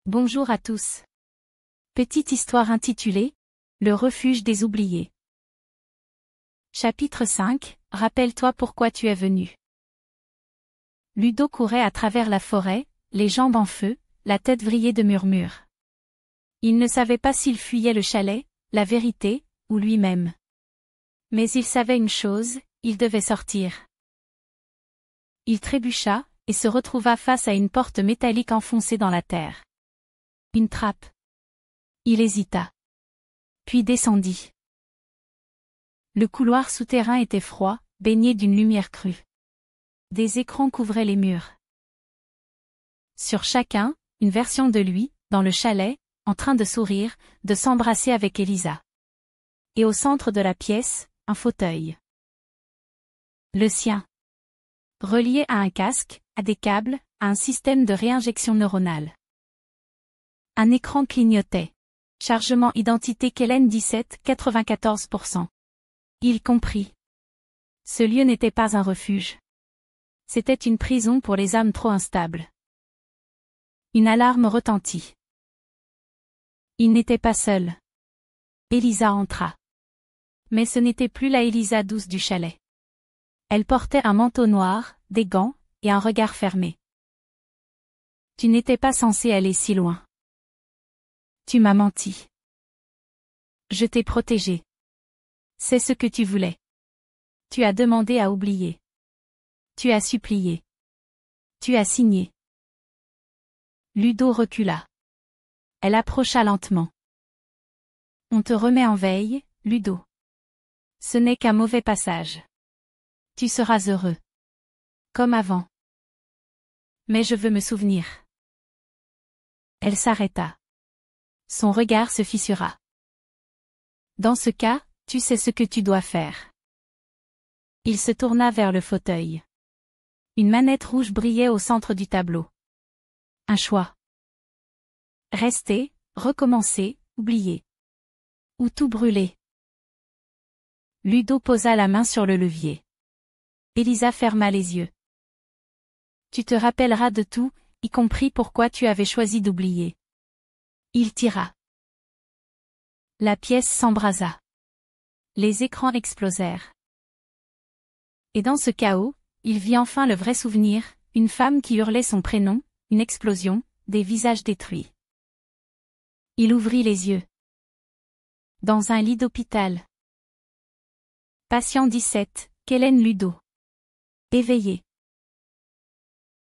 Bonjour à tous. Petite histoire intitulée « Le refuge des oubliés ». Chapitre 5 « Rappelle-toi pourquoi tu es venu ». Ludo courait à travers la forêt, les jambes en feu, la tête vrillée de murmures. Il ne savait pas s'il fuyait le chalet, la vérité, ou lui-même. Mais il savait une chose, il devait sortir. Il trébucha, et se retrouva face à une porte métallique enfoncée dans la terre. Une trappe. Il hésita. Puis descendit. Le couloir souterrain était froid, baigné d'une lumière crue. Des écrans couvraient les murs. Sur chacun, une version de lui, dans le chalet, en train de sourire, de s'embrasser avec Elisa. Et au centre de la pièce, un fauteuil. Le sien. Relié à un casque, à des câbles, à un système de réinjection neuronale. Un écran clignotait. Chargement identité Kellen 17, 94%. Il comprit. Ce lieu n'était pas un refuge. C'était une prison pour les âmes trop instables. Une alarme retentit. Il n'était pas seul. Elisa entra. Mais ce n'était plus la Elisa douce du chalet. Elle portait un manteau noir, des gants, et un regard fermé. Tu n'étais pas censé aller si loin. Tu m'as menti. Je t'ai protégé. C'est ce que tu voulais. Tu as demandé à oublier. Tu as supplié. Tu as signé. Ludo recula. Elle approcha lentement. On te remet en veille, Ludo. Ce n'est qu'un mauvais passage. Tu seras heureux. Comme avant. Mais je veux me souvenir. Elle s'arrêta. Son regard se fissura. Dans ce cas, tu sais ce que tu dois faire. Il se tourna vers le fauteuil. Une manette rouge brillait au centre du tableau. Un choix. Rester, recommencer, oublier. Ou tout brûler. Ludo posa la main sur le levier. Elisa ferma les yeux. Tu te rappelleras de tout, y compris pourquoi tu avais choisi d'oublier. Il tira. La pièce s'embrasa. Les écrans explosèrent. Et dans ce chaos, il vit enfin le vrai souvenir, une femme qui hurlait son prénom, une explosion, des visages détruits. Il ouvrit les yeux. Dans un lit d'hôpital. Patient 17, Kellen Ludo. Éveillé.